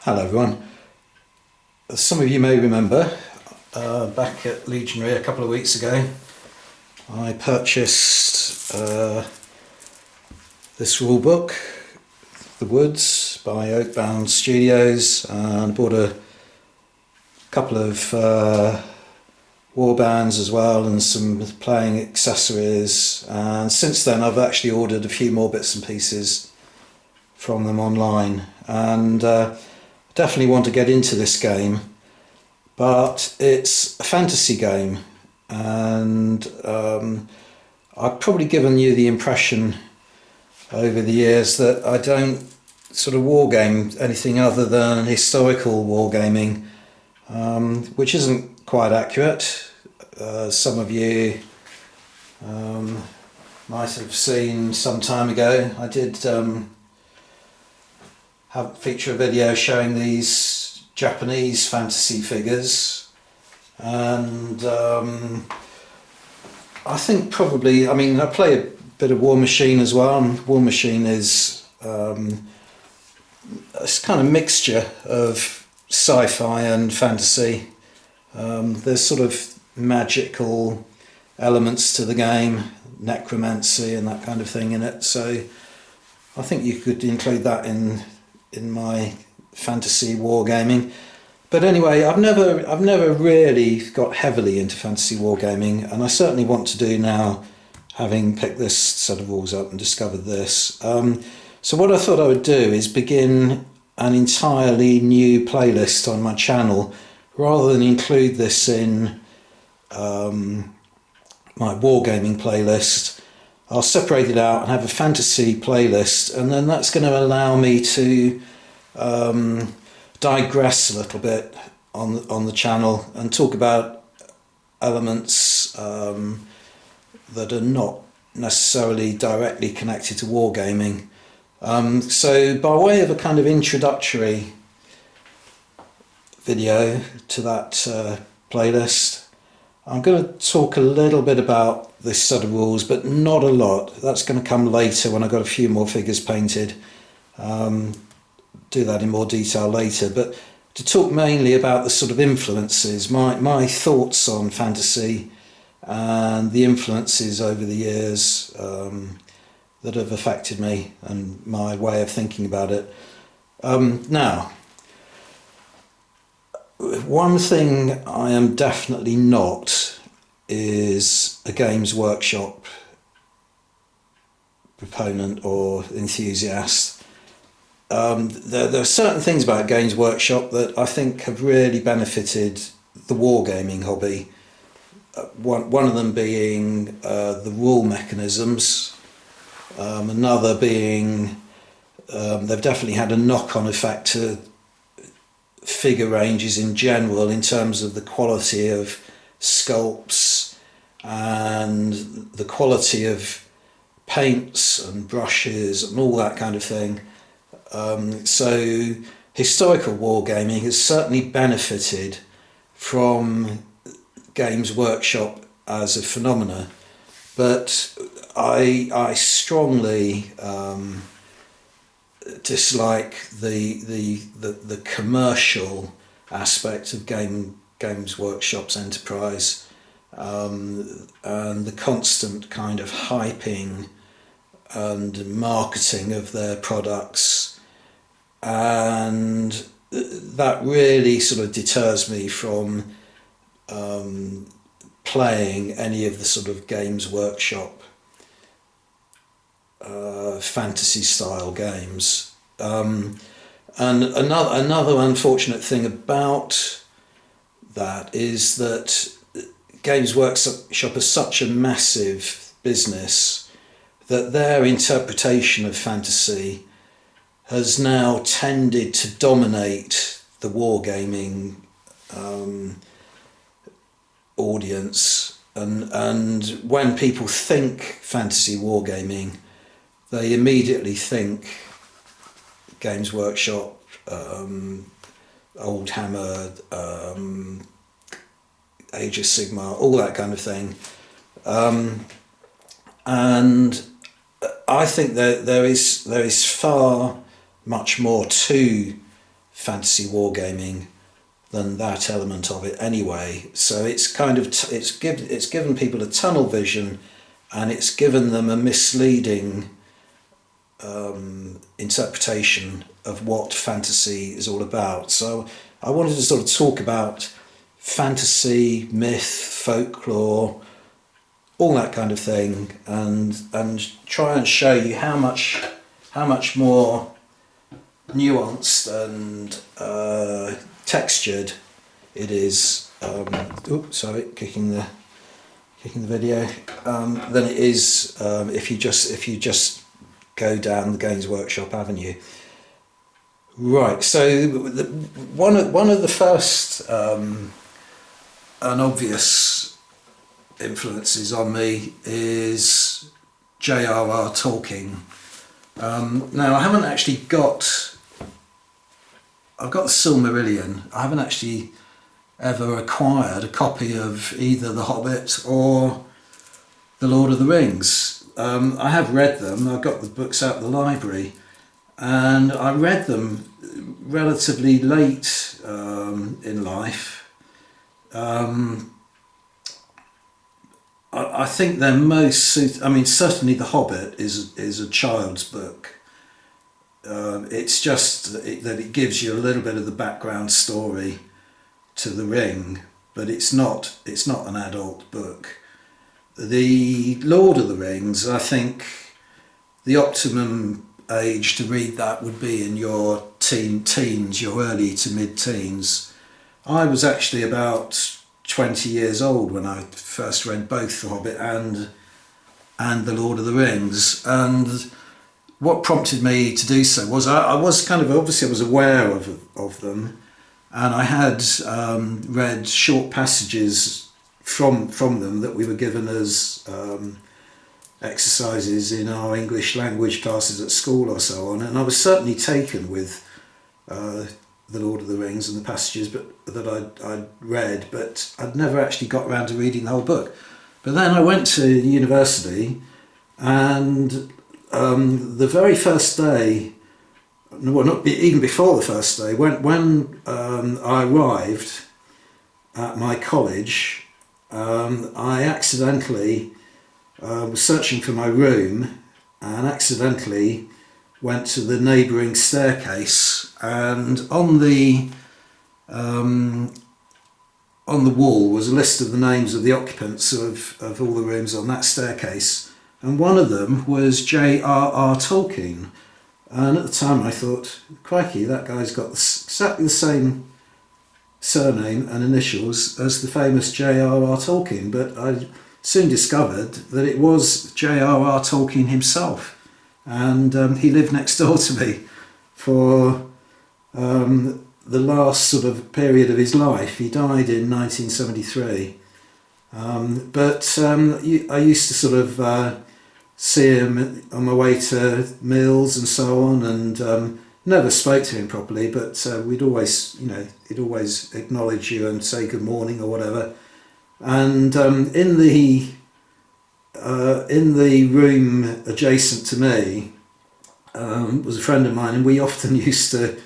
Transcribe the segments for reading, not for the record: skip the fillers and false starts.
Hello everyone. As some of you may remember, back at Legionary a couple of weeks ago, I purchased this rule book, The Woods by Oakbound Studios, and bought a couple of warbands as well and some playing accessories, and since then I've actually ordered a few more bits and pieces from them online, and definitely want to get into this game, but it's a fantasy game, and I've probably given you the impression over the years that I don't sort of wargame anything other than historical wargaming, which isn't quite accurate. Some of you might have seen some time ago I did feature a video showing these Japanese fantasy figures, and I think probably, I mean, I play a bit of War Machine as well, and War Machine is a kind of mixture of sci-fi and fantasy. There's sort of magical elements to the game, necromancy and that kind of thing in it, so I think you could include that in my fantasy wargaming. But anyway, I've never really got heavily into fantasy wargaming, and I certainly want to do now, having picked this set of rules up and discovered this. So what I thought I would do is begin an entirely new playlist on my channel, rather than include this in my wargaming playlist. I'll separate it out and have a fantasy playlist, and then that's going to allow me to digress a little bit on the channel and talk about elements that are not necessarily directly connected to wargaming. So by way of a kind of introductory video to that playlist, I'm going to talk a little bit about this set of rules, but not a lot. That's going to come later when I've got a few more figures painted. Do that in more detail later, but to talk mainly about the sort of influences, my thoughts on fantasy and the influences over the years that have affected me and my way of thinking about it. Now, one thing I am definitely not is a Games Workshop proponent or enthusiast. There are certain things about Games Workshop that I think have really benefited the wargaming hobby. One of them being the rule mechanisms, another being they've definitely had a knock-on effect to figure ranges in general, in terms of the quality of sculpts and the quality of paints and brushes and all that kind of thing. So historical wargaming has certainly benefited from Games Workshop as a phenomena, but I strongly dislike the commercial aspect of Games Workshop's enterprise, and the constant kind of hyping and marketing of their products, and that really sort of deters me from playing any of the sort of Games Workshop fantasy style games. And another unfortunate thing about that is that Games Workshop is such a massive business that their interpretation of fantasy has now tended to dominate the wargaming audience, and when people think fantasy wargaming, they immediately think Games Workshop, Old Hammer, Age of Sigmar, all that kind of thing. And I think that there is far much more to fantasy wargaming than that element of it anyway. So it's kind of it's given people a tunnel vision, and it's given them a misleading interpretation of what fantasy is all about. So I wanted to sort of talk about fantasy, myth, folklore, all that kind of thing, and try and show you how much more nuanced and textured it is. Sorry, kicking the video. Than it is if you just go down the Games Workshop avenue. Right. So one of the first and obvious influences on me is J.R.R. Tolkien. Now I haven't actually I've got the Silmarillion. I haven't actually ever acquired a copy of either The Hobbit or The Lord of the Rings. I have read them. I've got the books out of the library, and I read them relatively late in life. I think they're certainly The Hobbit is a child's book. It's just that it gives you a little bit of the background story to the Ring, but it's not an adult book. The Lord of the Rings, I think the optimum age to read that would be in your teens, your early to mid-teens. I was actually about 20 years old when I first read both The Hobbit and The Lord of the Rings, and what prompted me to do so was I was kind of, obviously I was aware of them, and I had read short passages from them that we were given as exercises in our English language classes at school or so on, and I was certainly taken with The Lord of the Rings and the passages that I'd read, but I'd never actually got around to reading the whole book. But then I went to university, and the very first day, well, not even before the first day, when I arrived at my college, I accidentally was searching for my room and accidentally went to the neighbouring staircase, and on the wall was a list of the names of the occupants of all the rooms on that staircase, and one of them was J.R.R. Tolkien. And at the time I thought, crikey, that guy's got exactly the same surname and initials as the famous J.R.R. Tolkien, but I soon discovered that it was J.R.R. Tolkien himself, and he lived next door to me for the last sort of period of his life. He died in 1973, but I used to sort of see him on my way to meals and so on, and never spoke to him properly, but we'd always, he'd always acknowledge you and say good morning or whatever. And in the room adjacent to me was a friend of mine, and we often used to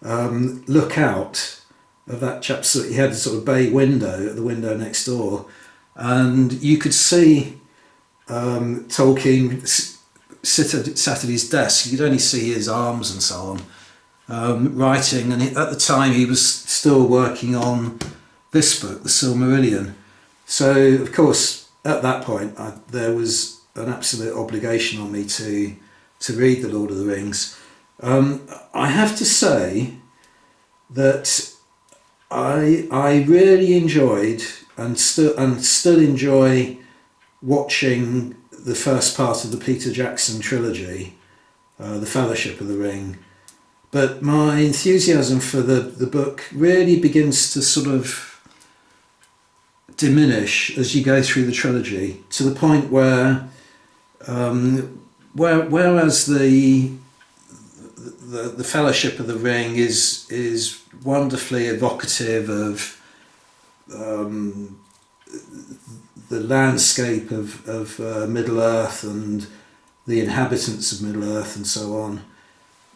look out of that chap's. He had a sort of bay window at the window next door, and you could see Tolkien sat at his desk. You could only see his arms and so on, writing, and at the time he was still working on this book, The Silmarillion. So of course at that point there was an absolute obligation on me to read The Lord of the Rings. I have to say that I really enjoyed and still enjoy watching the first part of the Peter Jackson trilogy, The Fellowship of the Ring, but my enthusiasm for the book really begins to sort of diminish as you go through the trilogy, to the point whereas the Fellowship of the Ring is wonderfully evocative of the landscape of Middle Earth and the inhabitants of Middle Earth and so on.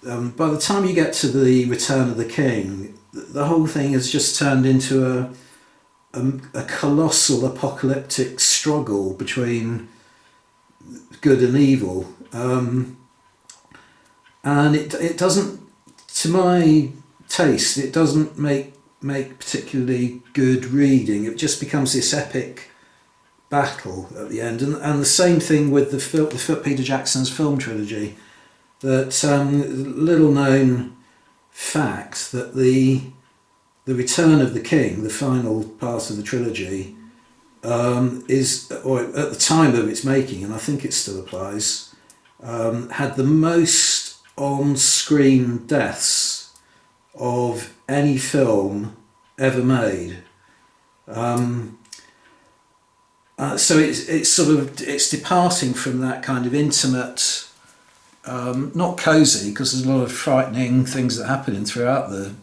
By the time you get to the Return of the King, the whole thing has just turned into a colossal apocalyptic struggle between good and evil, and it doesn't, to my taste, it doesn't make particularly good reading. It just becomes this epic battle at the end, and the same thing with the Peter Jackson's film trilogy. That little known fact that the Return of the King, the final part of the trilogy, is, or at the time of its making, and I think it still applies, had the most on-screen deaths of any film ever made. So it's departing from that kind of intimate, not cosy, because there's a lot of frightening things that happen in throughout the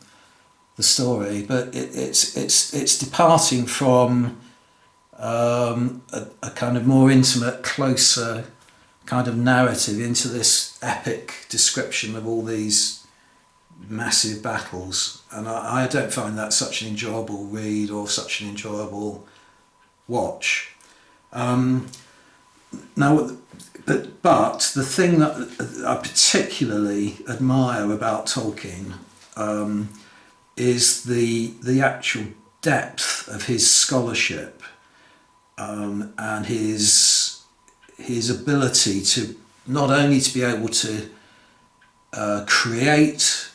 story, but it's departing from a kind of more intimate, closer kind of narrative into this epic description of all these massive battles, and I don't find that such an enjoyable read or such an enjoyable watch. Now, but the thing that I particularly admire about Tolkien is the actual depth of his scholarship, and his ability to not only to be able to create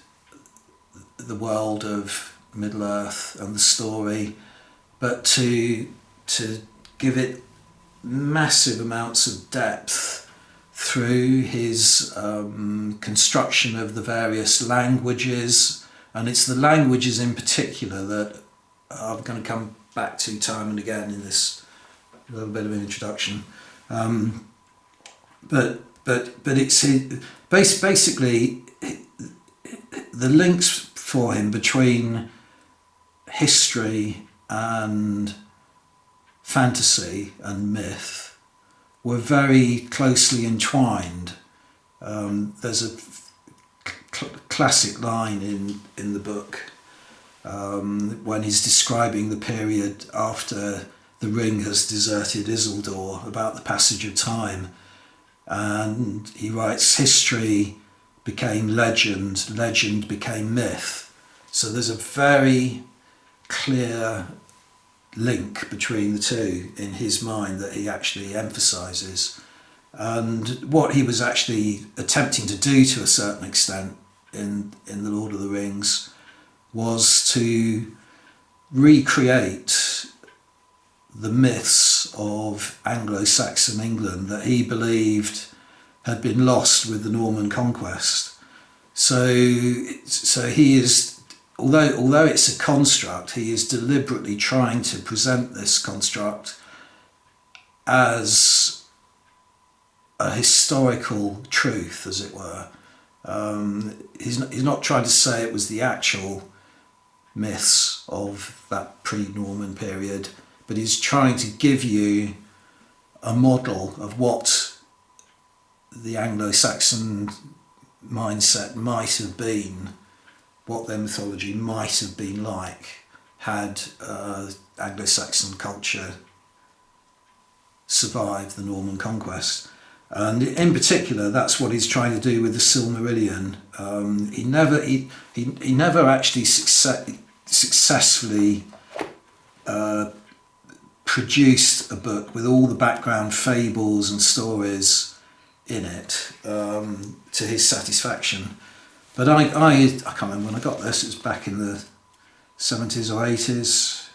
the world of Middle Earth and the story, but to give it massive amounts of depth through his construction of the various languages. And it's the languages in particular that I'm going to come back to time and again in this little bit of an introduction. But it's basically the links for him between history and fantasy and myth were very closely entwined. There's a classic line in the book when he's describing the period after the ring has deserted Isildur, about the passage of time, and he writes, history became legend, legend became myth. So there's a very clear link between the two in his mind that he actually emphasises. And what he was actually attempting to do to a certain extent in The Lord of the Rings was to recreate the myths of Anglo-Saxon England that he believed had been lost with the Norman conquest. So he is, although it's a construct, he is deliberately trying to present this construct as a historical truth, as it were. He's not trying to say it was the actual myths of that pre-Norman period, but he's trying to give you a model of what the Anglo-Saxon mindset might have been, what their mythology might have been like had Anglo-Saxon culture survived the Norman conquest. And in particular, that's what he's trying to do with the Silmarillion. He never actually successfully produced a book with all the background fables and stories in it to his satisfaction. But I can't remember when I got this. It was back in the 70s or 80s.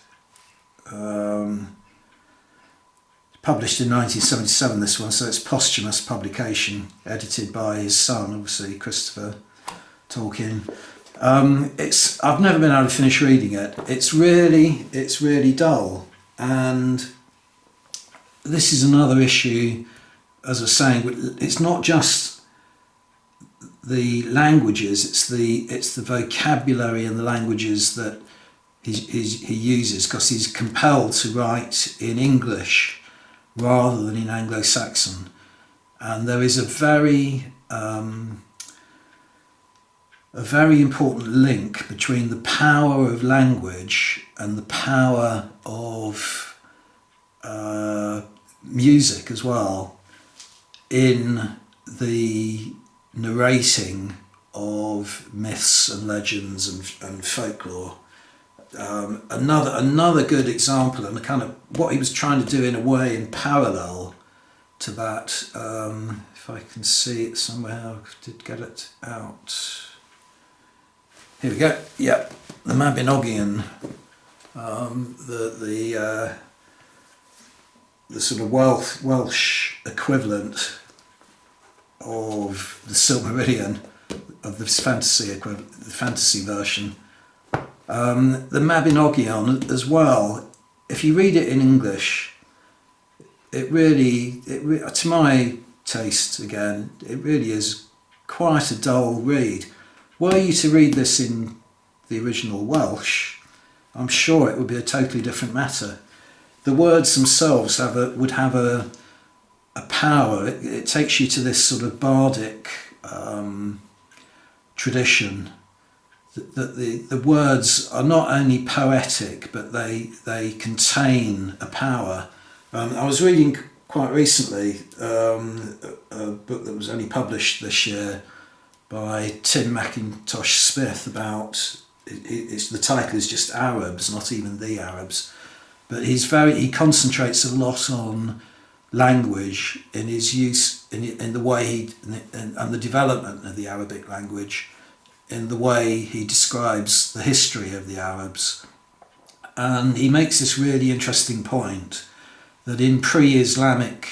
Published in 1977, this one, so it's posthumous publication, edited by his son, obviously, Christopher Tolkien. I've never been able to finish reading it. It's really dull, and this is another issue. As I was saying, it's not just the languages; it's the vocabulary and the languages that he uses, because he's compelled to write in English rather than in Anglo-Saxon. And there is a very a very important link between the power of language and the power of music as well in the narrating of myths and legends and folklore. Another good example, and kind of what he was trying to do in a way in parallel to that, if I can see it somewhere, I did get it out. Here we go. Yep, the Mabinogion, the sort of Welsh equivalent of the Silmarillion, of this fantasy equivalent, the fantasy version. The Mabinogion as well. If you read it in English, it really, to my taste again, it really is quite a dull read. Were you to read this in the original Welsh, I'm sure it would be a totally different matter. The words themselves would have a power. It takes you to this sort of bardic tradition. That the words are not only poetic, but they contain a power. I was reading quite recently a book that was only published this year by Tim Mackintosh Smith about, the title is just Arabs, not even the Arabs, but he concentrates a lot on language in his use, in the way and the development of the Arabic language, in the way he describes the history of the Arabs. And he makes this really interesting point that in pre-Islamic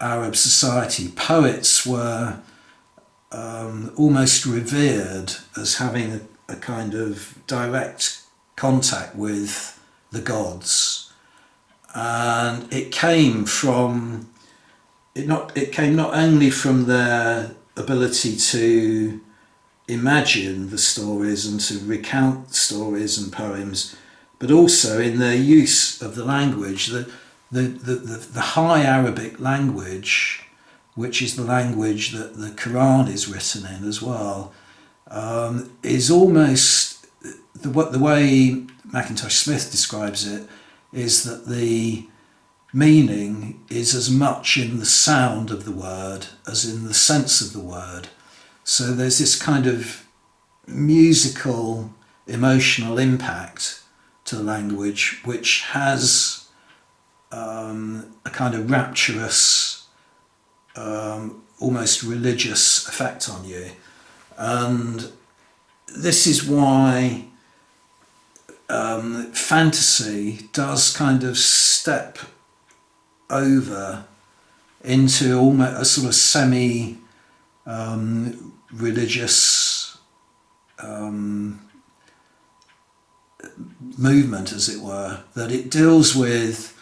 Arab society, poets were almost revered as having a kind of direct contact with the gods. And it came not only from their ability to imagine the stories and to recount stories and poems, but also in their use of the language. The high Arabic language, which is the language that the Quran is written in as well, is almost, the way Mackintosh Smith describes it, is that the meaning is as much in the sound of the word as in the sense of the word. So there's this kind of musical, emotional impact to the language, which has a kind of rapturous, almost religious effect on you. And this is why fantasy does kind of step over into almost a sort of semi religious movement, as it were, that it deals with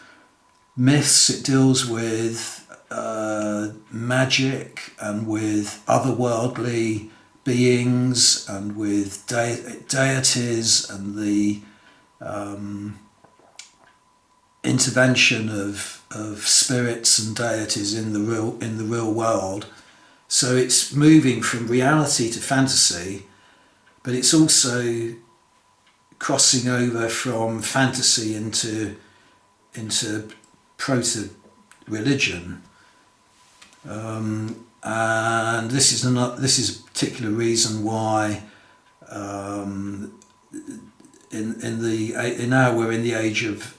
myths, it deals with magic and with otherworldly beings and with deities and the intervention of spirits and deities in the real world. So it's moving from reality to fantasy, but it's also crossing over from fantasy into proto-religion. And this is a particular reason why now we're in the age of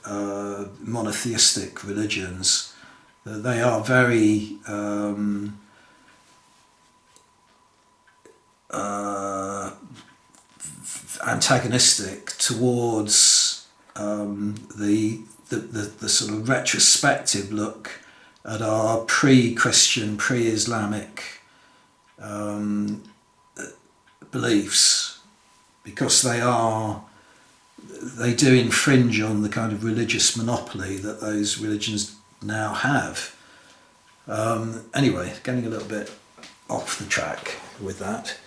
monotheistic religions. They are very antagonistic towards the sort of retrospective look at our pre-Christian, pre-Islamic beliefs, because they do infringe on the kind of religious monopoly that those religions now have. Anyway, getting a little bit off the track with that.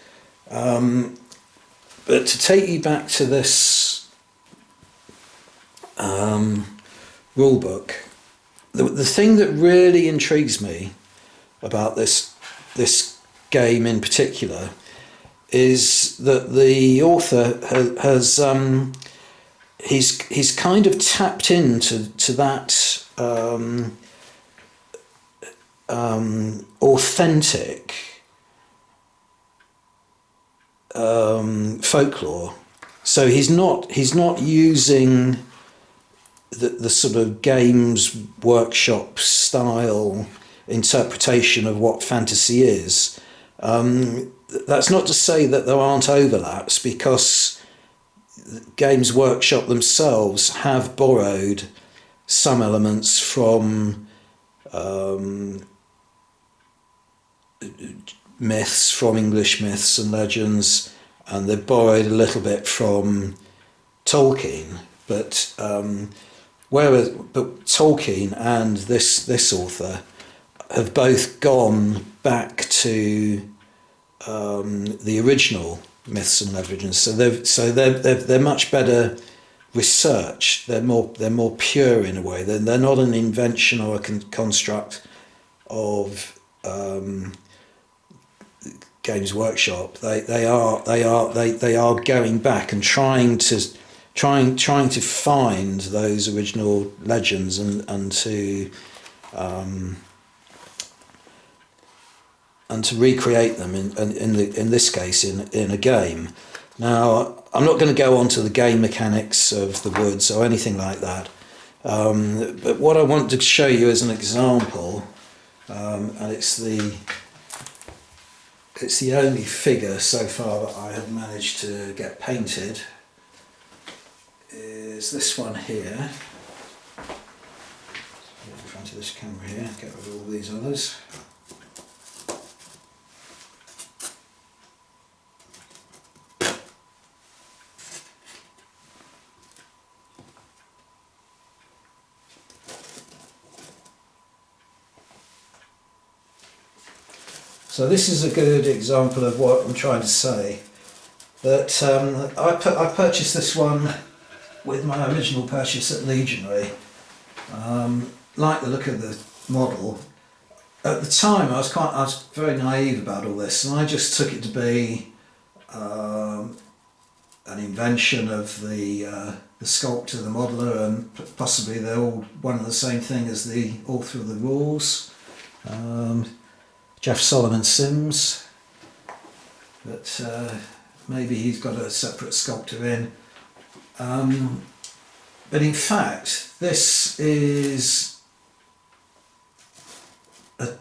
But to take you back to this rule book, the thing that really intrigues me about this game in particular is that the author has he's kind of tapped into that authentic folklore. So he's not using the sort of Games Workshop style interpretation of what fantasy is. That's not to say that there aren't overlaps, because Games Workshop themselves have borrowed some elements from myths, from English myths and legends, and they've borrowed a little bit from Tolkien, but Tolkien and this author have both gone back to the original myths and legends. So they're much better researched. They're more pure in a way. They're not an invention or a construct of Games Workshop. They are going back and trying to find those original legends and to recreate them in this case in a game. Now, I'm not going to go on to the game mechanics of the woods or anything like that, but what I want to show you as an example, and it's the only figure so far that I have managed to get painted, is this one here. In front of this camera here, get rid of all these others. So this is a good example of what I'm trying to say. That I purchased this one with my original purchase at Legionary. Like the look of the model. At the time, I was very naive about all this, and I just took it to be an invention of the sculptor, the modeller, and possibly they're all one and the same thing as the author of the rules. Jeff Solomon Sims, but maybe he's got a separate sculptor in. But in fact, this is I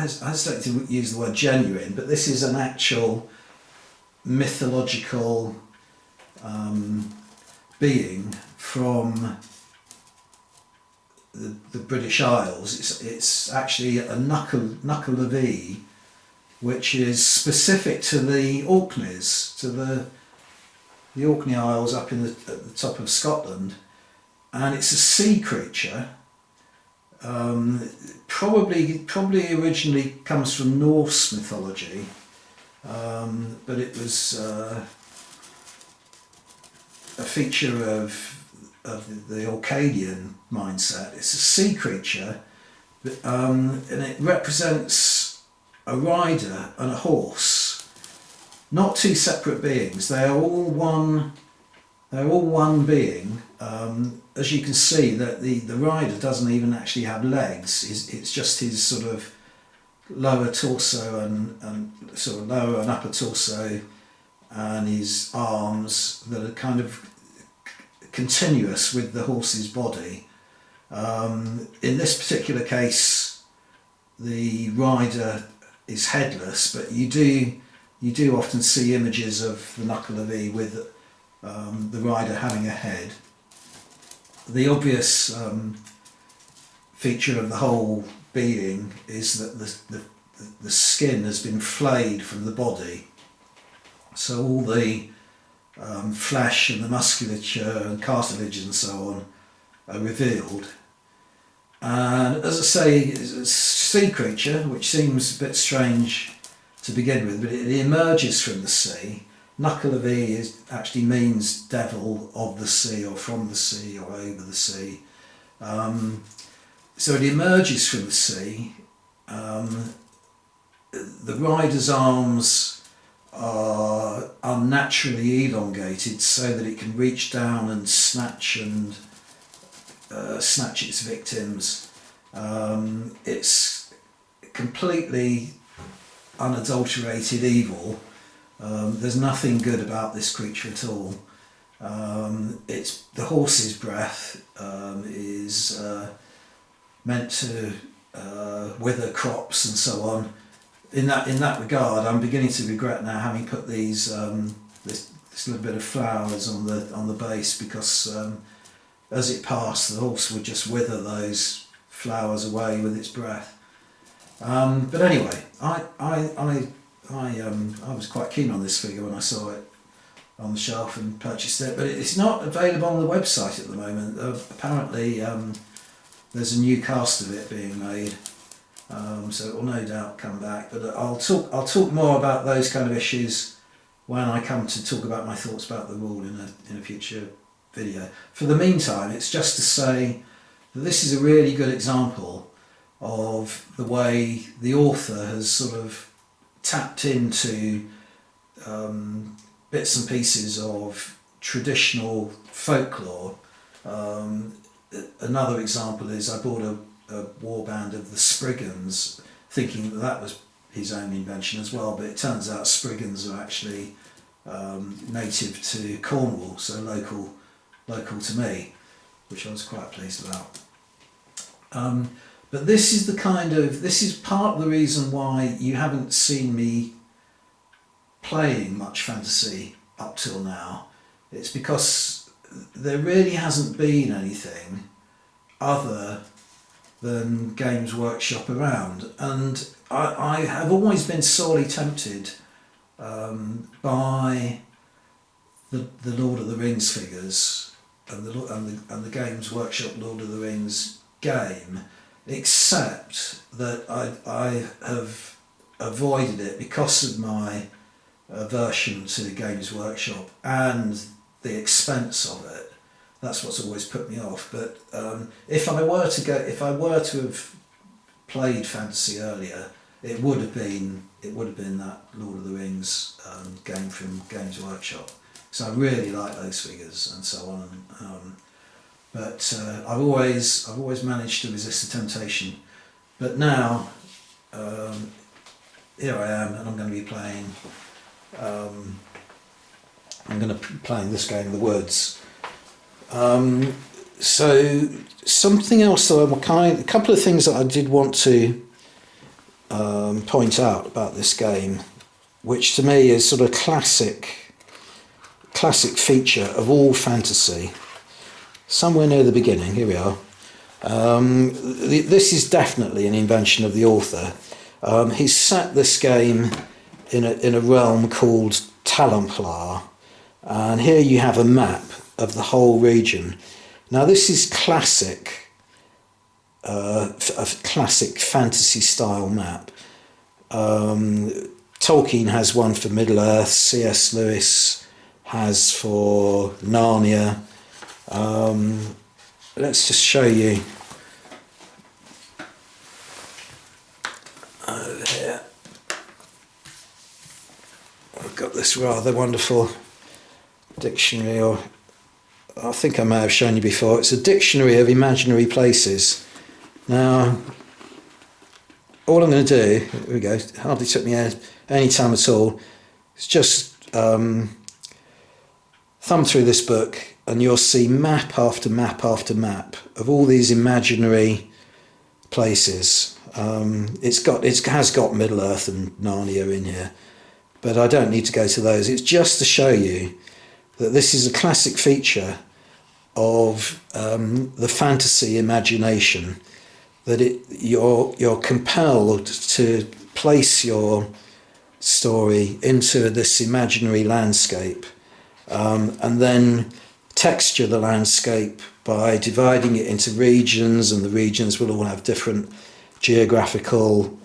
hesitate to use the word genuine, but this is an actual mythological being from the British Isles. It's actually a Nuckalevee, which is specific to the Orkneys, to the Orkney Isles up at the top of Scotland, and it's a sea creature. Probably originally comes from Norse mythology, but it was a feature of the Orcadian mindset. It's a sea creature, and it represents a rider and a horse, not two separate beings. They are all one. They're all one being. As you can see, that the rider doesn't even actually have legs. It's just his sort of lower torso and sort of lower and upper torso, and his arms that are kind of continuous with the horse's body. In this particular case, the rider is headless, but you do often see images of the Nuckalevee with the rider having a head. The obvious feature of the whole being is that the skin has been flayed from the body, so all the flesh and the musculature and cartilage and so on are revealed. And as I say, it's a sea creature, which seems a bit strange to begin with, but it emerges from the sea. Nuckalevee actually means devil of the sea, or from the sea, or over the sea. So it emerges from the sea. The rider's arms are unnaturally elongated so that it can reach down and snatch its victims. It's completely unadulterated evil. There's nothing good about this creature at all. It's the horse's breath is meant to wither crops and so on. In that regard, I'm beginning to regret now having put these this little bit of flowers on the base, because as it passed, the horse would just wither those flowers away with its breath. But anyway, I was quite keen on this figure when I saw it on the shelf and purchased it, but it's not available on the website at the moment. Apparently, there's a new cast of it being made. So it will no doubt come back, but I'll talk more about those kind of issues when I come to talk about my thoughts about the rule in a future video. For the meantime, it's just to say that this is a really good example of the way the author has sort of tapped into bits and pieces of traditional folklore. Another example is I bought a warband of the Spriggans, thinking that was his own invention as well, but it turns out Spriggans are actually native to Cornwall, so local to me, which I was quite pleased about. But this is part of the reason why you haven't seen me playing much fantasy up till now. It's because there really hasn't been anything other than Games Workshop around, and I have always been sorely tempted by the Lord of the Rings figures and the Games Workshop Lord of the Rings game, except that I have avoided it because of my aversion to Games Workshop and the expense of it. That's what's always put me off. But if I were to have played fantasy earlier, it would have been that Lord of the Rings game from Games Workshop. So I really like those figures and so on. But I've always managed to resist the temptation. But now here I am, and I'm going to be playing. I'm going to be playing this game, The Woods. So something else that a couple of things that I did want to point out about this game, which to me is sort of classic feature of all fantasy. Somewhere near the beginning, here we are. This is definitely an invention of the author. He's set this game in a realm called Talamplar, and here you have a map of the whole region. Now this is a classic fantasy style map. Tolkien has one for Middle Earth, C.S. Lewis has for Narnia. Let's just show you over here. I've got this rather wonderful dictionary, or I think I may have shown you before. It's a dictionary of imaginary places. Now, all I'm going to do, here we go, it hardly took me any time at all, it's just thumb through this book and you'll see map after map after map of all these imaginary places. It has got Middle Earth and Narnia in here, but I don't need to go to those. It's just to show you that this is a classic feature of the fantasy imagination, that you're compelled to place your story into this imaginary landscape, and then texture the landscape by dividing it into regions, and the regions will all have different geographical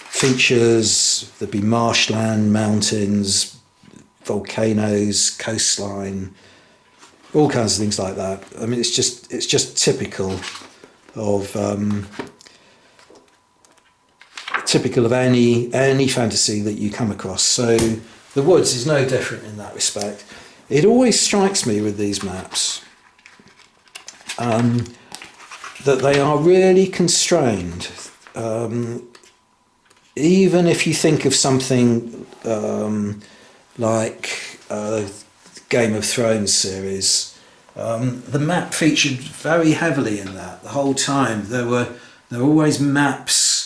features. There'll be marshland, mountains, volcanoes, coastline, all kinds of things like that. I mean, it's just typical of typical of any fantasy that you come across. So the woods is no different in that respect. It always strikes me with these maps that they are really constrained. Even if you think of something like Game of Thrones series, the map featured very heavily in that the whole time. There were always maps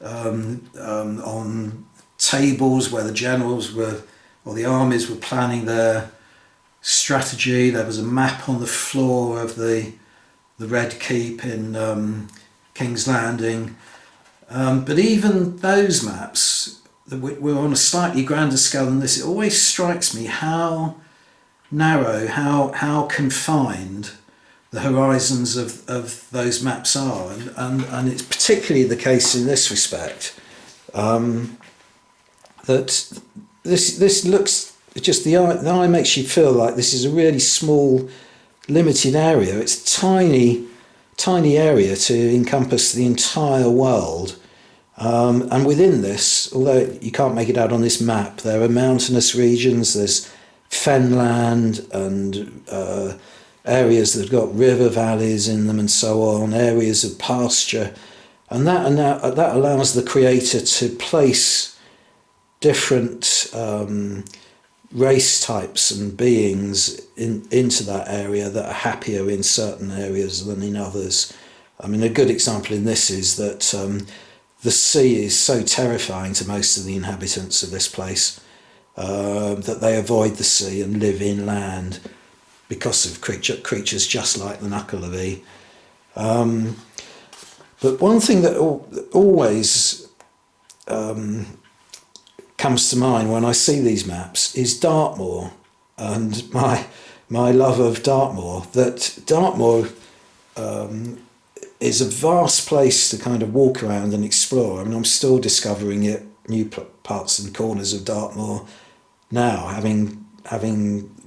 on tables where the generals were, or the armies were planning their strategy. There was a map on the floor of the Red Keep in King's Landing. But even those maps that were on a slightly grander scale than this, it always strikes me how narrow, how confined the horizons of those maps are, and it's particularly the case in this respect. That this looks, just the eye makes you feel like this is a really small, limited area. It's a tiny area to encompass the entire world. And within this, although you can't make it out on this map, there are mountainous regions, there's fenland and areas that have got river valleys in them and so on, areas of pasture. And that allows the creator to place different race types and beings into that area that are happier in certain areas than in others. I mean, a good example in this is that the sea is so terrifying to most of the inhabitants of this place that they avoid the sea and live inland because of creatures just like the Knuckleavee. But one thing that always comes to mind when I see these maps is Dartmoor, and my love of Dartmoor. That Dartmoor is a vast place to kind of walk around and explore. I mean, I'm still discovering it, new parts and corners of Dartmoor now, having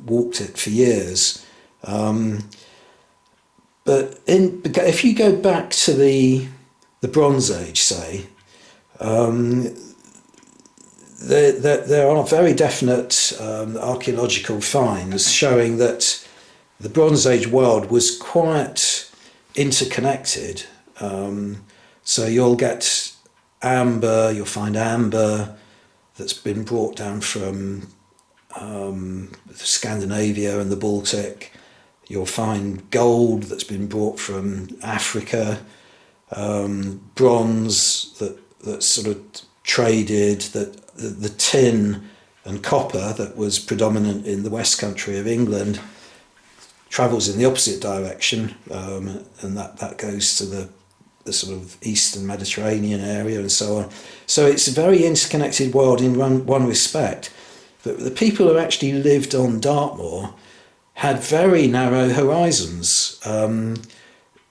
walked it for years. But if you go back to the Bronze Age, say, there are very definite archaeological finds showing that the Bronze Age world was quite interconnected. So you'll find amber that's been brought down from Scandinavia and the Baltic. You'll find gold that's been brought from Africa, bronze that sort of traded, that the tin and copper that was predominant in the West Country of England travels in the opposite direction, and that goes to the sort of Eastern Mediterranean area and so on. So it's a very interconnected world in one respect, but the people who actually lived on Dartmoor had very narrow horizons, and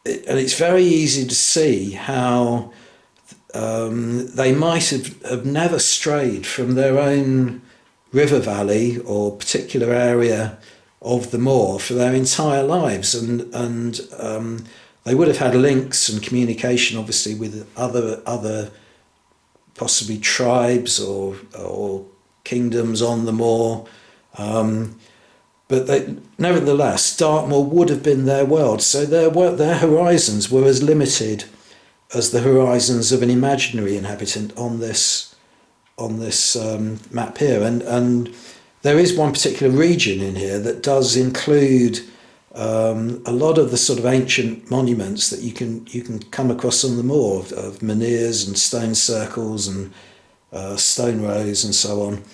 it's very easy to see how they might have never strayed from their own river valley or particular area of the moor for their entire lives, and they would have had links and communication, obviously, with other possibly tribes or kingdoms on the moor, but nevertheless, Dartmoor would have been their world. So their horizons were as limited as the horizons of an imaginary inhabitant on this map here, and there is one particular region in here that does include a lot of the sort of ancient monuments that you can come across on the moor, of menhirs and stone circles and stone rows and so on.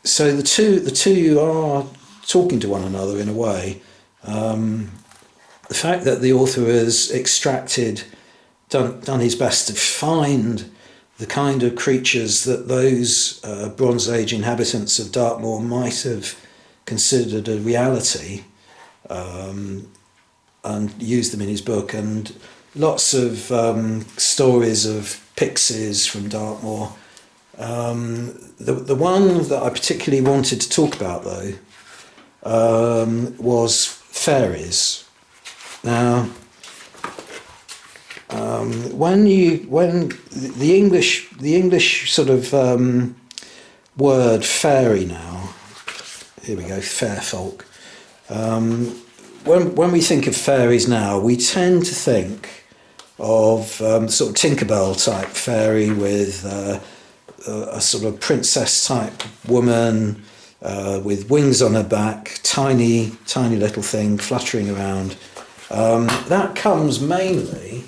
So the two are talking to one another in a way. The fact that the author has done his best to find the kind of creatures that those Bronze Age inhabitants of Dartmoor might have considered a reality, and used them in his book, and lots of stories of pixies from Dartmoor. The one that I particularly wanted to talk about, though, was fairies. Now, when the English sort of word fairy now, here we go, fair folk. When we think of fairies now, we tend to think of sort of Tinkerbell type fairy with a sort of princess type woman with wings on her back, tiny little thing fluttering around. That comes mainly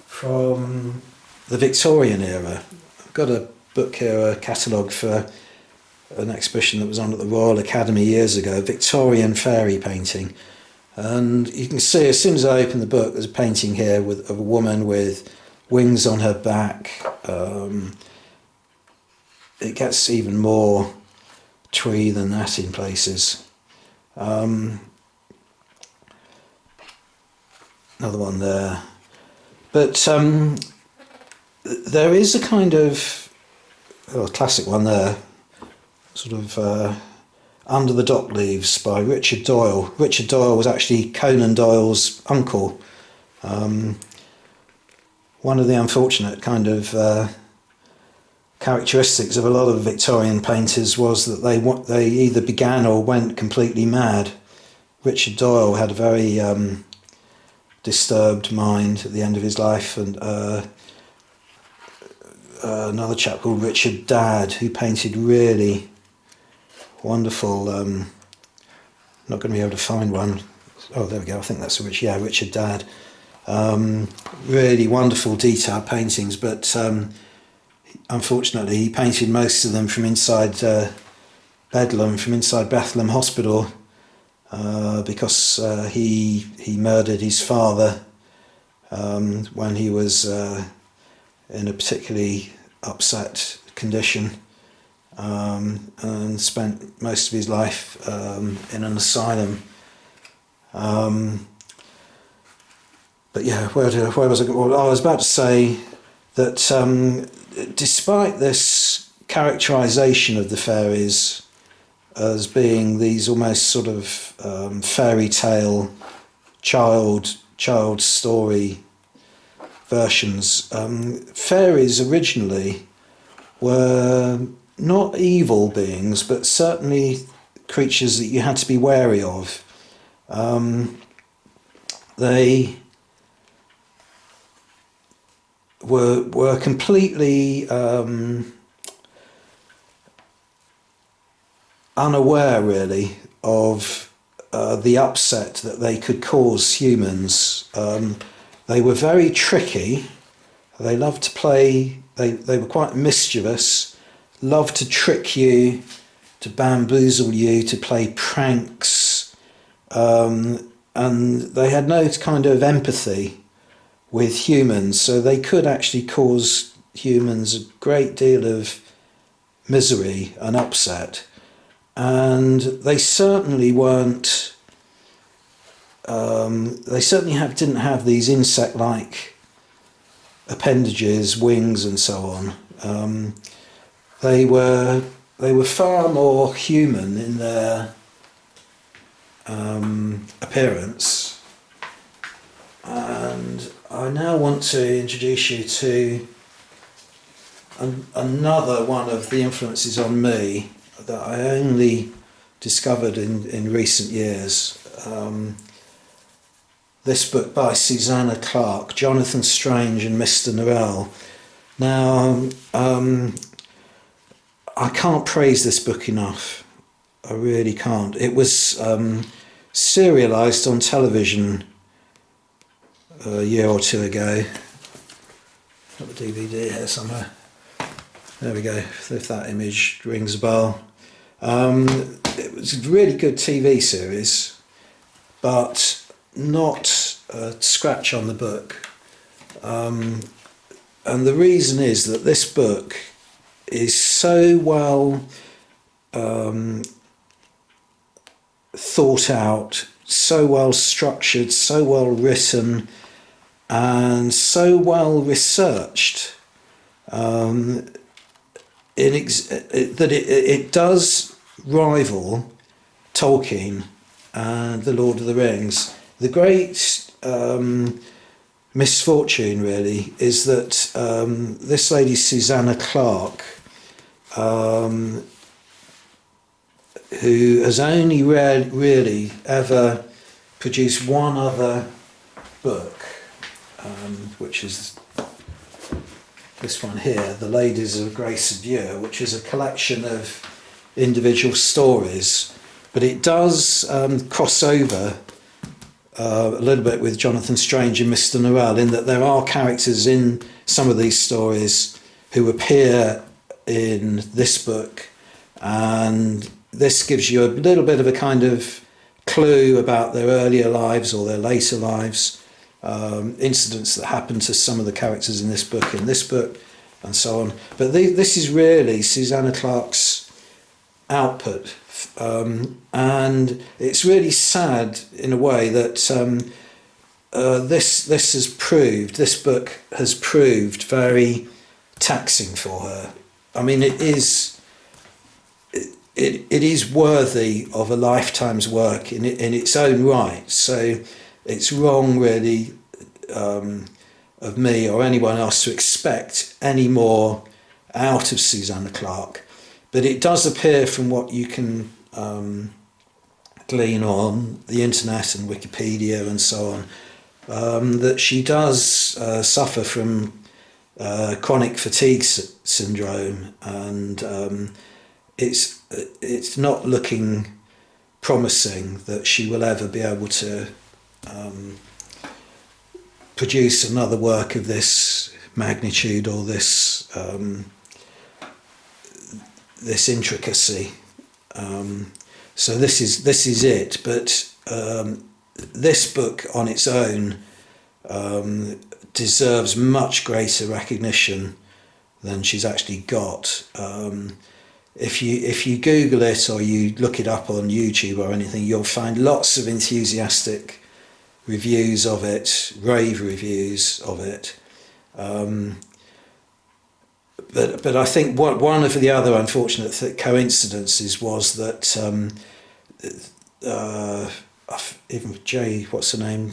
from the Victorian era. I've got a book here, a catalogue for an exhibition that was on at the Royal Academy years ago, Victorian fairy painting. And you can see as soon as I open the book, there's a painting here of a woman with wings on her back. It gets even more twee than that in places. Another one there. But there is a kind of, a classic one there, sort of Under the Dock Leaves by Richard Doyle. Richard Doyle was actually Conan Doyle's uncle. One of the unfortunate kind of characteristics of a lot of Victorian painters was that they either began or went completely mad. Richard Doyle had a very disturbed mind at the end of his life, and another chap called Richard Dadd, who painted really wonderful, not going to be able to find one. Oh, there we go, I think that's Richard Dadd. Really wonderful detailed paintings, but unfortunately he painted most of them from inside Bedlam, from inside Bethlehem Hospital, because he murdered his father when he was in a particularly upset condition, and spent most of his life in an asylum. But yeah, where was I? Well, I was about to say that despite this characterisation of the fairies as being these almost sort of fairy tale child story versions, fairies originally were not evil beings, but certainly creatures that you had to be wary of. They were completely unaware, really, of the upset that they could cause humans. They were very tricky. They loved to play. They were quite mischievous. Loved to trick you, to bamboozle you, to play pranks, and they had no kind of empathy with humans, so they could actually cause humans a great deal of misery and upset. And they certainly weren't. They certainly didn't have these insect-like appendages, wings, and so on. They were far more human in their appearance. And I now want to introduce you to another one of the influences on me that I only discovered in recent years. This book by Susanna Clarke, Jonathan Strange and Mr. Norrell. Now, I can't praise this book enough. I really can't. It was serialised on television a year or two ago. Got the DVD here somewhere. There we go, if that image rings a bell. It was a really good TV series, but not a scratch on the book. And the reason is that this book is so well thought out, so well structured, so well written, and so well researched, that it does rival Tolkien and The Lord of the Rings. The great misfortune really is that this lady Susanna Clarke, who has only really ever produced one other book, which is this one here, The Ladies of Grace of View, which is a collection of individual stories, but it does cross over a little bit with Jonathan Strange and Mr. Norrell, in that there are characters in some of these stories who appear in this book, and this gives you a little bit of a kind of clue about their earlier lives or their later lives, incidents that happen to some of the characters in this book, and so on. But this is really Susanna Clarke's output, and it's really sad in a way that this book has proved very taxing for her. I mean, it is worthy of a lifetime's work in its own right. So it's wrong, really, of me or anyone else to expect any more out of Susanna Clarke. But it does appear, from what you can glean on the internet and Wikipedia and so on, that she does suffer from chronic fatigue syndrome, and it's not looking promising that she will ever be able to produce another work of this magnitude or this intricacy. So this is it. But this book on its own deserves much greater recognition than she's actually got. If you Google it or you look it up on YouTube or anything, you'll find lots of enthusiastic reviews of it, rave reviews of it. But I think one of the other unfortunate coincidences was that even what's her name,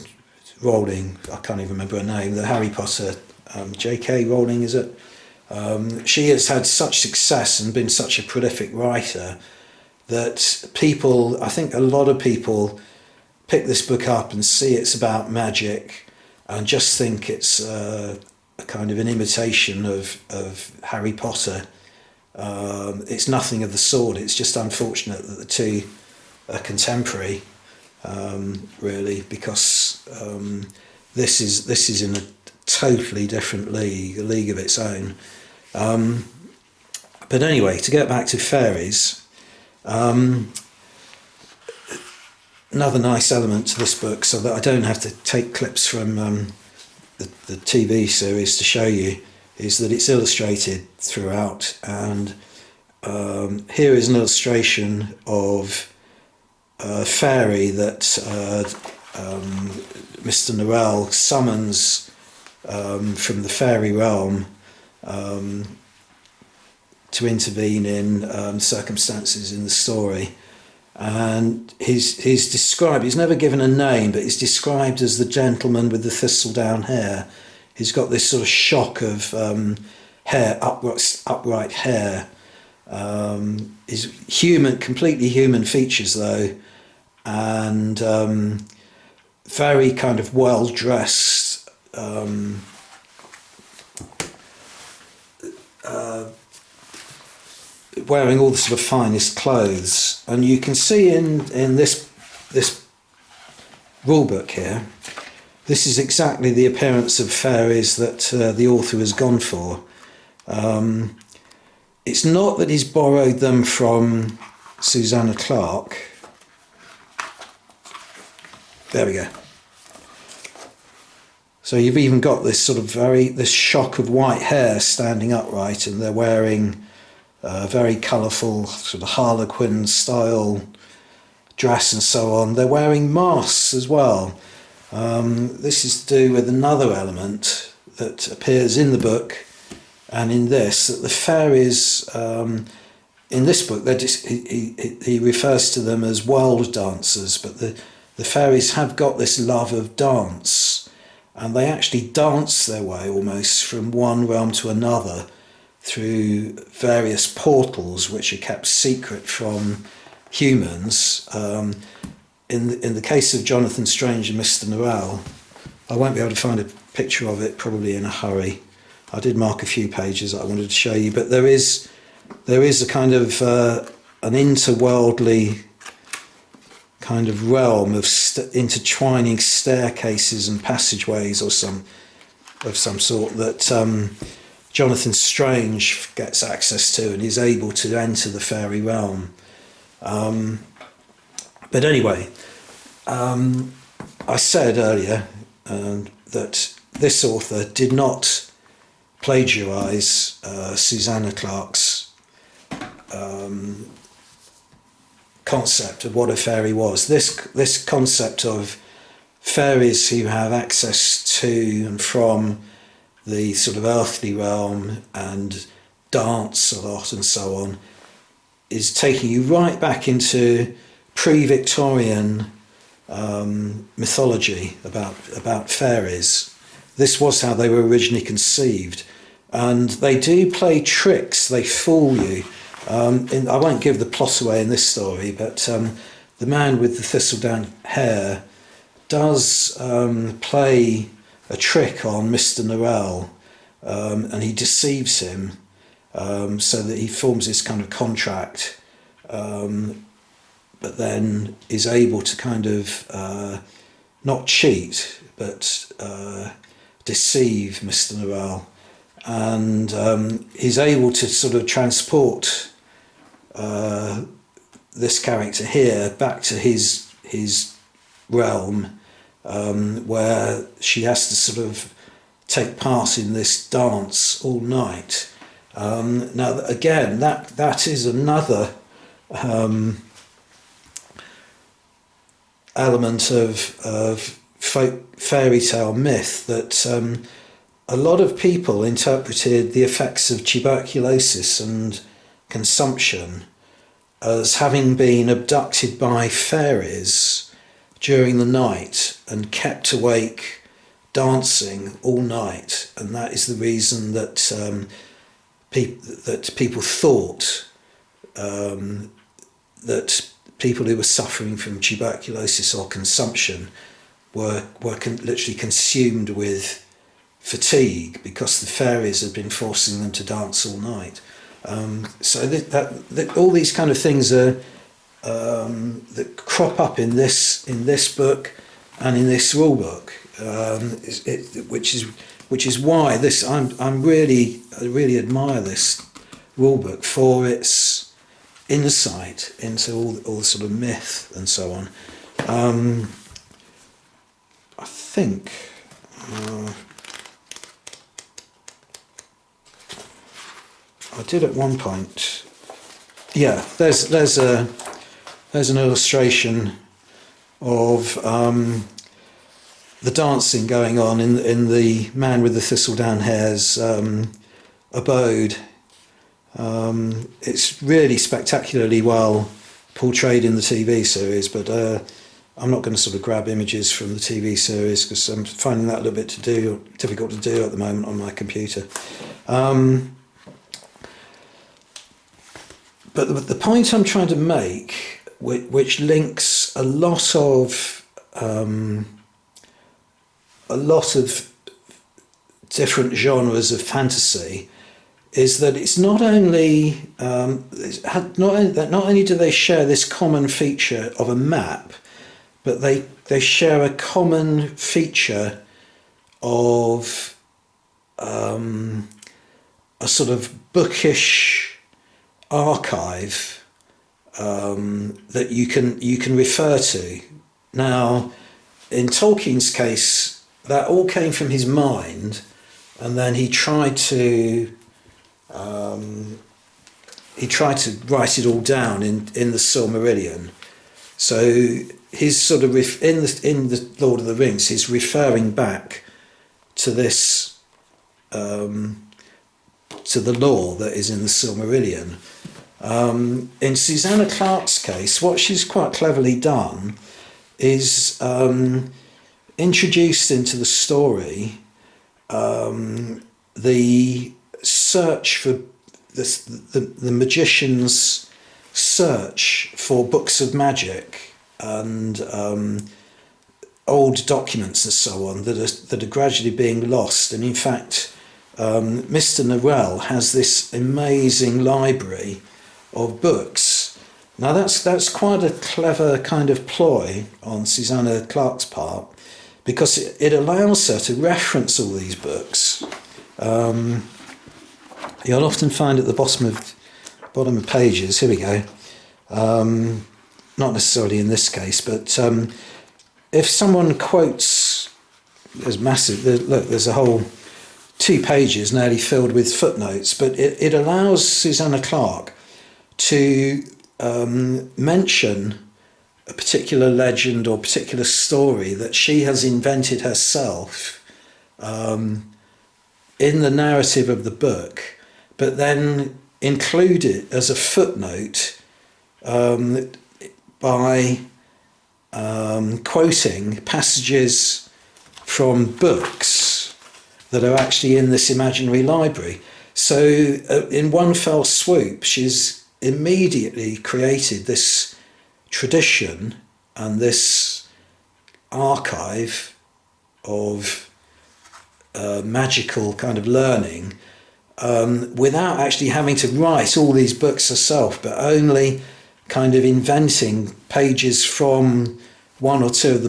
Rowling, I can't even remember her name, the Harry Potter, J.K. Rowling, is it? She has had such success and been such a prolific writer that I think a lot of people pick this book up and see it's about magic and just think it's a kind of an imitation of Harry Potter. It's nothing of the sort. It's just unfortunate that the two are contemporary, really, because this is in a totally different league, a league of its own. But anyway, to get back to fairies, another nice element to this book, so that I don't have to take clips from the TV series to show you, is that it's illustrated throughout. And here is an illustration of a fairy that Mr. Norrell summons from the fairy realm to intervene in circumstances in the story. And he's described, he's never given a name, but he's described as the gentleman with the thistledown hair. He's got this sort of shock of hair, upright hair. He's human, completely human features though, and very kind of well dressed. Wearing all the sort of finest clothes, and you can see in this rule book here, this is exactly the appearance of fairies that the author has gone for. It's not that he's borrowed them from Susanna Clarke. There we go. So you've even got this sort of this shock of white hair standing upright, and they're wearing very colourful sort of Harlequin style dress and so on. They're wearing masks as well. This is to do with another element that appears in the book and in this, that the fairies in this book, he refers to them as world dancers, but the fairies have got this love of dance, and they actually dance their way almost from one realm to another through various portals which are kept secret from humans. In the case of Jonathan Strange and Mr. Norrell, I won't be able to find a picture of it probably in a hurry. I did mark a few pages that I wanted to show you, but there is a kind of an interworldly kind of realm of intertwining staircases and passageways of some sort that Jonathan Strange gets access to and is able to enter the fairy realm. But anyway, I said earlier that this author did not plagiarise Susanna Clarke's concept of what a fairy was. This concept of fairies who have access to and from the sort of earthly realm and dance a lot and so on is taking you right back into pre-Victorian mythology about fairies. This was how they were originally conceived, and they do play tricks. They fool you. I won't give the plot away in this story, but the man with the thistledown hair does play a trick on Mr. Norrell, and he deceives him so that he forms this kind of contract, but then is able to kind of not cheat, but deceive Mr. Norrell. And he's able to sort of transport this character here back to his realm, where she has to sort of take part in this dance all night. Now again, that is another element of fairy tale myth that a lot of people interpreted the effects of tuberculosis and consumption as having been abducted by fairies during the night and kept awake dancing all night, and that is the reason that people thought that people who were suffering from tuberculosis or consumption were literally consumed with fatigue because the fairies had been forcing them to dance all night. So that all these kind of things are that crop up in this book and in this rule book, which is why I really admire this rule book for its insight into all the sort of myth and so on. I think. I did at one point. Yeah, there's an illustration of the dancing going on in the man with the thistledown hair's abode. It's really spectacularly well portrayed in the TV series, but I'm not going to sort of grab images from the TV series because I'm finding that a little bit difficult to do at the moment on my computer. But the point I'm trying to make, which links a lot of different genres of fantasy, is that it's not only do they share this common feature of a map, but they share a common feature of a sort of bookish archive that you can refer to. Now, in Tolkien's case, that all came from his mind, and then he tried to write it all down in the Silmarillion. So his sort of in the Lord of the Rings, he's referring back to this to the lore that is in the Silmarillion. In Susanna Clarke's case, what she's quite cleverly done is in introduced into the story the search for the magician's search for books of magic and old documents and so on that are gradually being lost. And in fact, Mr. Norrell has this amazing library of books. Now that's quite a clever kind of ploy on Susanna Clarke's part, because it allows her to reference all these books. You'll often find at the bottom of pages, here we go, not necessarily in this case, but if someone quotes, there's a whole 2 pages nearly filled with footnotes, but it allows Susanna Clarke to mention a particular legend or particular story that she has invented herself in the narrative of the book, but then include it as a footnote by quoting passages from books that are actually in this imaginary library. So in one fell swoop, she's immediately created this tradition and this archive of magical kind of learning, without actually having to write all these books herself, but only kind of inventing pages from 1 or 2 of the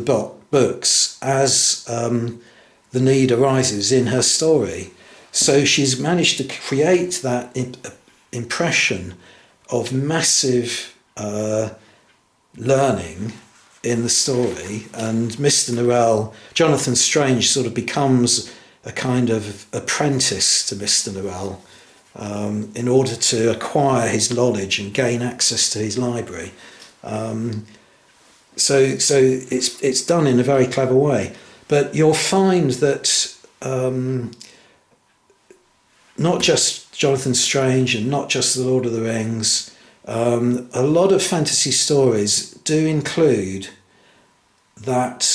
books as the need arises in her story. So she's managed to create that impression of massive learning in the story, and Mr. Norrell, Jonathan Strange, sort of becomes a kind of apprentice to Mr. Norrell in order to acquire his knowledge and gain access to his library. So it's done in a very clever way. But you'll find that not just Jonathan Strange and not just The Lord of the Rings, a lot of fantasy stories do include that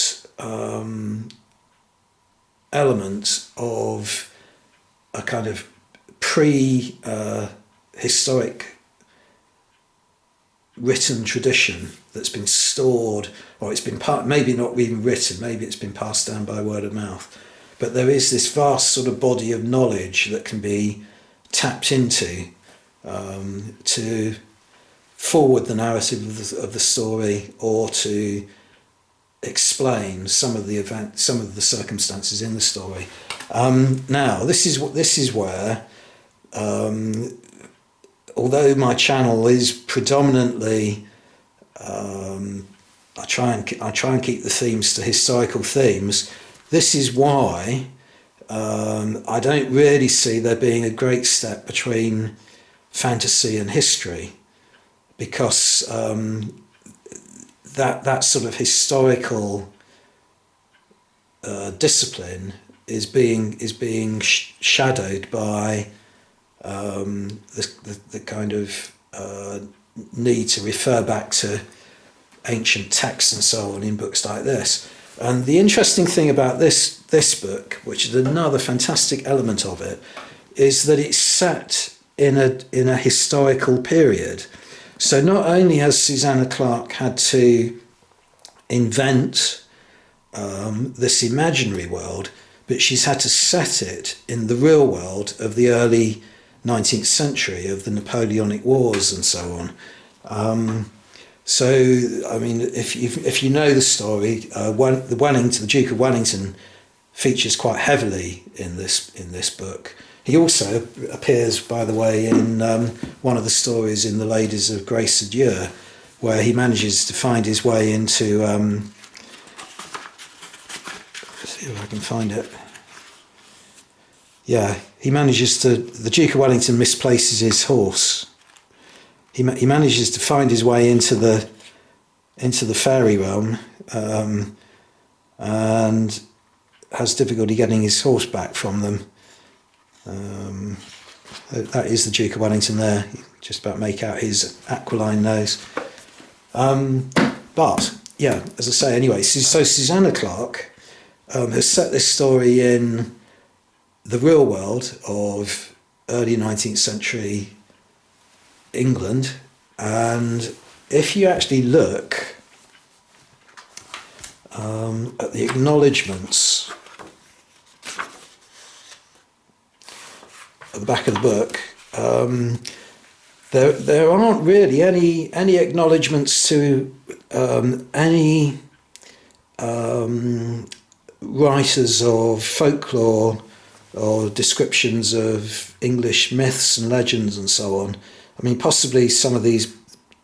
element of a kind of pre-historic written tradition that's been stored, or it's been maybe not even written, maybe it's been passed down by word of mouth. But there is this vast sort of body of knowledge that can be tapped into to forward the narrative of the story, or to explain some of the event, some of the circumstances in the story. Now, this is where, although my channel is predominantly, I try and keep the themes to historical themes. This is why I don't really see there being a great step between fantasy and history, because that sort of historical discipline is being shadowed by the kind of need to refer back to ancient texts and so on in books like this. And the interesting thing about this book, which is another fantastic element of it, is that it's set in a historical period. So not only has Susanna Clarke had to invent this imaginary world, but she's had to set it in the real world of the early 19th century, of the Napoleonic Wars and so on. So, I mean, if you know the story, the Duke of Wellington features quite heavily in this book. He also appears, by the way, in one of the stories in The Ladies of Grace Adieu, where he manages to find his way into... let's see if I can find it. Yeah, the Duke of Wellington misplaces his horse. He manages to find his way into the fairy realm, and has difficulty getting his horse back from them. That is the Duke of Wellington there. You just about make out his aquiline nose. But yeah, as I say, anyway, so Susanna Clarke has set this story in the real world of early 19th century England. And if you actually look at the acknowledgements at the back of the book, there aren't really any acknowledgements to any writers of folklore or descriptions of English myths and legends and so on. I mean, possibly some of these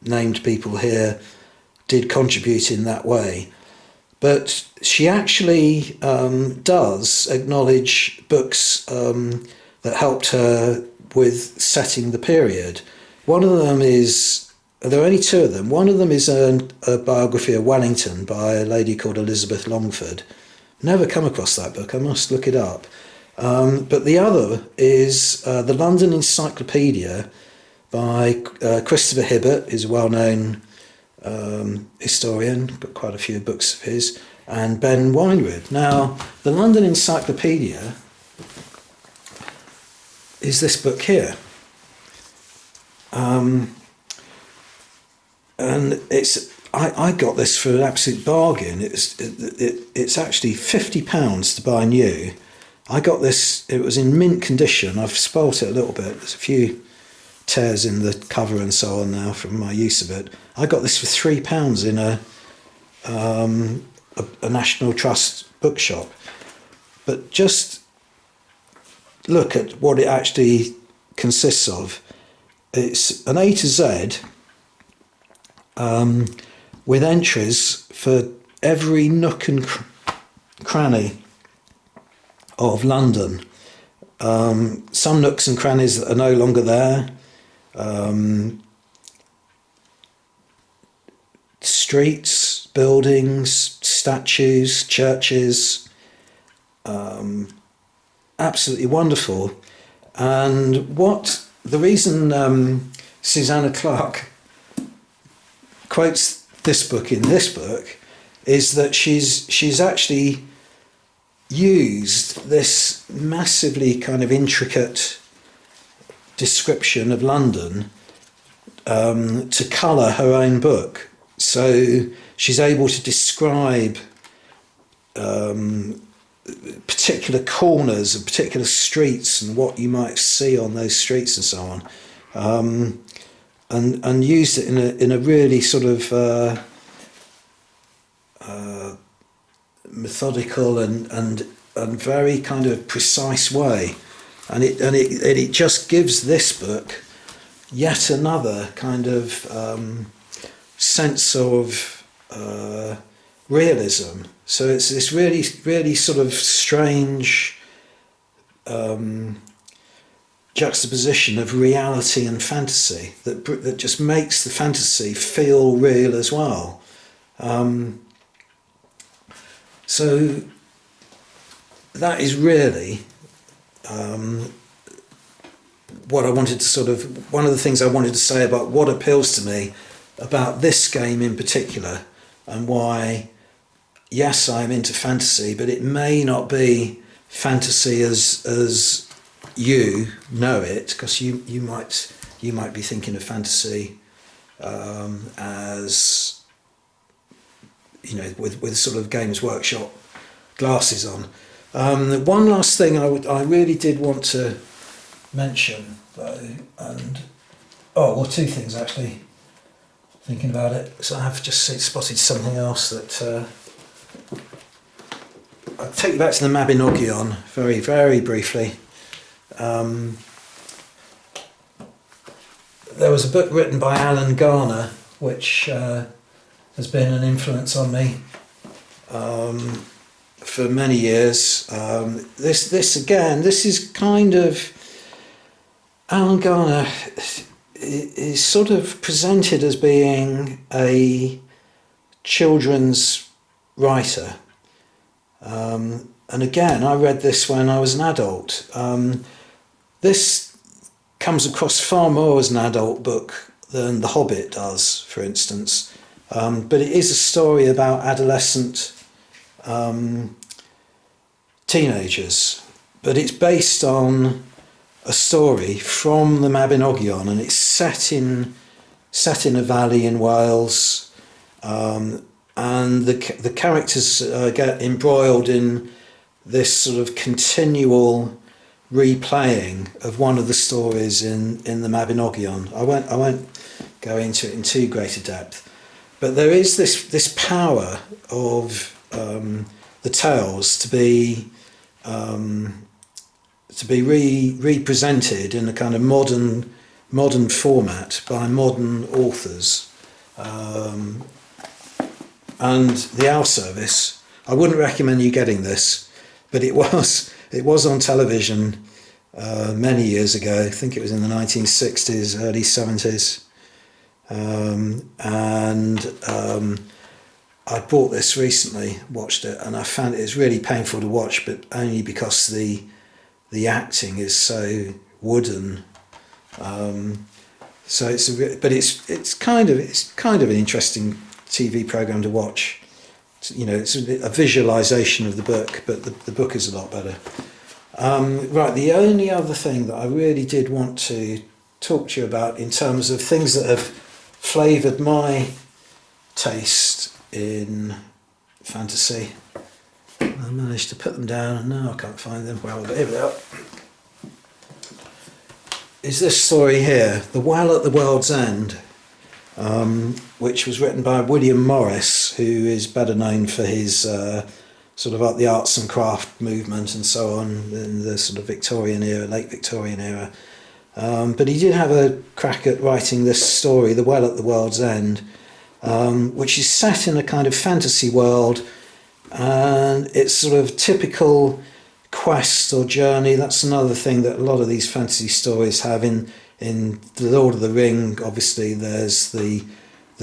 named people here did contribute in that way, but she actually does acknowledge books that helped her with setting the period. One of them is, there are only two of them. One of them is a biography of Wellington by a lady called Elizabeth Longford. Never come across that book, I must look it up. But the other is the London Encyclopedia by Christopher Hibbert, who's a well-known historian, got quite a few books of his, and Ben Weinrod. Now, the London Encyclopedia is this book here. And I got this for an absolute bargain. It's actually £50 to buy new. I got this, it was in mint condition. I've spoilt it a little bit. There's a few tears in the cover and so on now from my use of it. I got this for £3 in a National Trust bookshop. But just look at what it actually consists of. It's an A to Z with entries for every nook and cranny of London. Some nooks and crannies that are no longer there. Streets, buildings, statues, churches. Absolutely wonderful. And the reason Susanna Clarke quotes this book in this book is that she's actually used this massively kind of intricate description of London to colour her own book. So she's able to describe particular corners of particular streets and what you might see on those streets and so on, and used it in a really sort of methodical and very kind of precise way, and it just gives this book yet another kind of sense of realism. So it's this really sort of strange juxtaposition of reality and fantasy that just makes the fantasy feel real as well. So that is really what I wanted to one of the things I wanted to say about what appeals to me about this game in particular, and why, yes, I'm into fantasy, but it may not be fantasy as you know it, because you might be thinking of fantasy as, you know, with sort of Games Workshop glasses on. One last thing I really did want to mention though, two things actually, thinking about it. So I've just spotted something else that I'll take you back to the Mabinogion very, very briefly. There was a book written by Alan Garner which has been an influence on me for many years. This is kind of, Alan Garner is sort of presented as being a children's writer. And again, I read this when I was an adult. This comes across far more as an adult book than The Hobbit does, for instance. But it is a story about adolescent teenagers, but it's based on a story from the Mabinogion, and it's set in a valley in Wales, and the characters get embroiled in this sort of continual replaying of one of the stories in the Mabinogion. I won't go into it in too great a depth, but there is this power of the tales to be represented in a kind of modern format by modern authors. And the Owl Service, I wouldn't recommend you getting this, but it was on television many years ago. I think it was in the 1960s, early 70s. I bought this recently, watched it, and I found it's really painful to watch, but only because the acting is so wooden. So it's kind of an interesting TV program to watch. It's a visualization of the book, but the book is a lot better. Right, the only other thing that I really did want to talk to you about in terms of things that have flavoured my taste in fantasy. I managed to put them down and now I can't find them. Well, here they are. Is this story here, The Well at the World's End, which was written by William Morris, who is better known for his sort of like the arts and craft movement and so on in the sort of Victorian era, late Victorian era. But he did have a crack at writing this story, The Well at the World's End, which is set in a kind of fantasy world, and it's sort of typical quest or journey. That's another thing that a lot of these fantasy stories have. In The Lord of the Ring, obviously there's the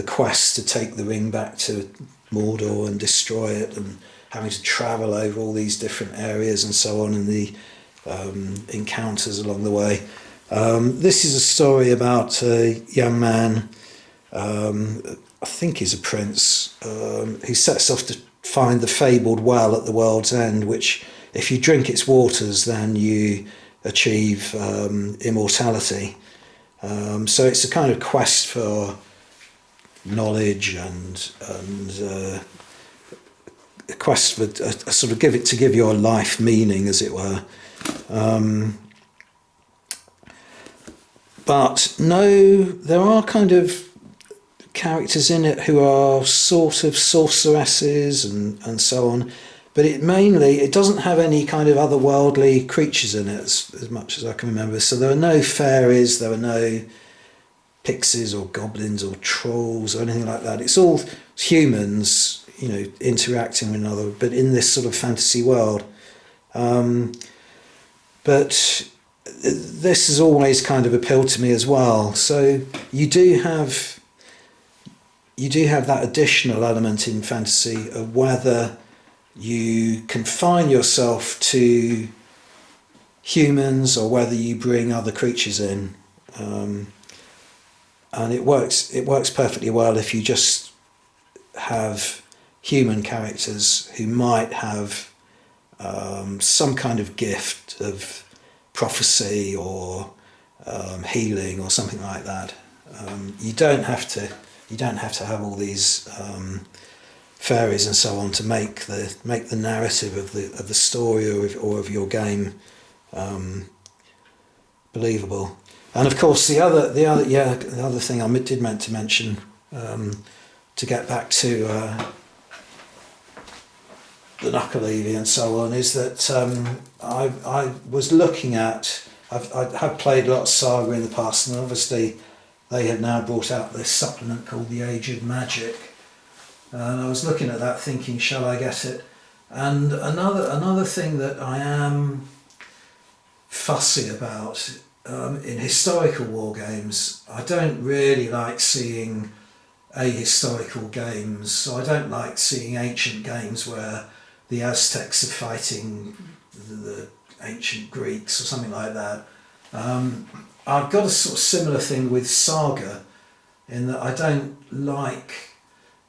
quest to take the ring back to Mordor and destroy it, and having to travel over all these different areas and so on, and the encounters along the way. This is a story about a young man, I think he's a prince, who sets off to find the fabled well at the world's end, which if you drink its waters then you achieve immortality. So it's a kind of quest for knowledge and a quest for a sort of give your life meaning, as it were. But no, there are kind of characters in it who are sort of sorceresses and so on, but it doesn't have any kind of otherworldly creatures in it as much as I can remember. So there are no fairies, there are no pixies or goblins or trolls or anything like that. It's all humans, interacting with one another, but in this sort of fantasy world. But this has always kind of appealed to me as well. So you do have that additional element in fantasy of whether you confine yourself to humans or whether you bring other creatures in, and it works perfectly well if you just have human characters who might have some kind of gift of prophecy or healing or something like that. You don't have to have all these fairies and so on to make the narrative of the story or of your game believable. And of course, the other thing I did meant to mention, to get back to the Knuckleavy and so on, is that I was looking at. I have played a lot of Saga in the past, and obviously they have now brought out this supplement called The Age of Magic, and I was looking at that thinking, shall I get it? And another thing that I am fussy about in historical war games, I don't really like seeing ahistorical games. So I don't like seeing ancient games where the Aztecs are fighting the ancient Greeks or something like that. I've got a sort of similar thing with Saga, in that I don't like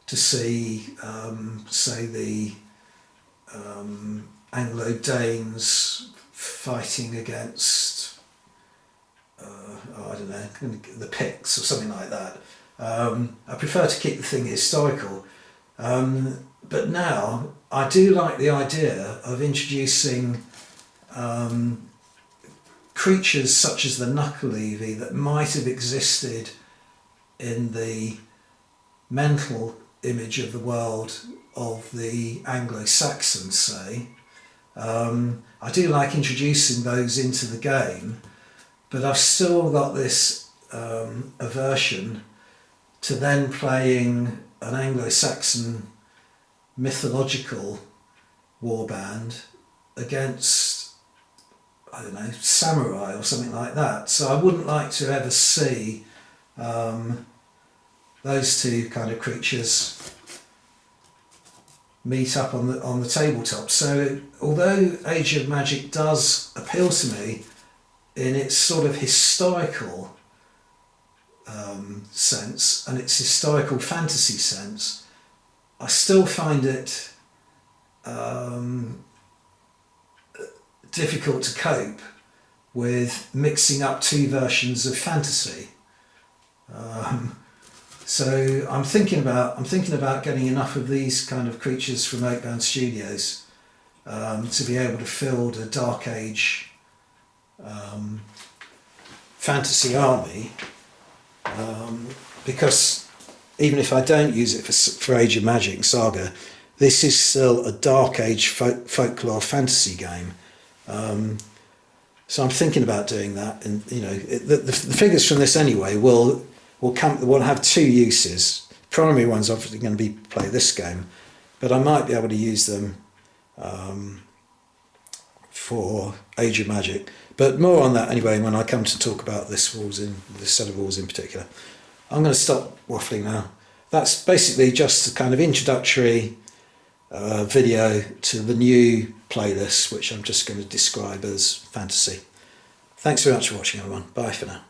to see, say, the Anglo-Danes fighting against, I don't know, the Picts or something like that. I prefer to keep the thing historical. But now I do like the idea of introducing creatures such as the Knuckle that might have existed in the mental image of the world of the Anglo-Saxons, say. I do like introducing those into the game, but I've still got this aversion to then playing an Anglo-Saxon mythological warband against, I don't know, samurai or something like that. So I wouldn't like to ever see those two kind of creatures meet up on the tabletop. So although Age of Magic does appeal to me in its sort of historical sense and its historical fantasy sense, I still find it difficult to cope with mixing up two versions of fantasy. So I'm thinking about getting enough of these kind of creatures from Oakbound Studios to be able to field a Dark Age fantasy army, because even if I don't use it for Age of Magic Saga, this is still a Dark Age folklore fantasy game. So I'm thinking about doing that, and you know, the figures from this anyway will have two uses. Primary one's obviously going to be play this game, but I might be able to use them for Age of Magic. But more on that anyway when I come to talk about this set of rules in particular. I'm going to stop waffling now. That's basically just a kind of introductory video to the new playlist, which I'm just going to describe as fantasy. Thanks very much for watching, everyone. Bye for now.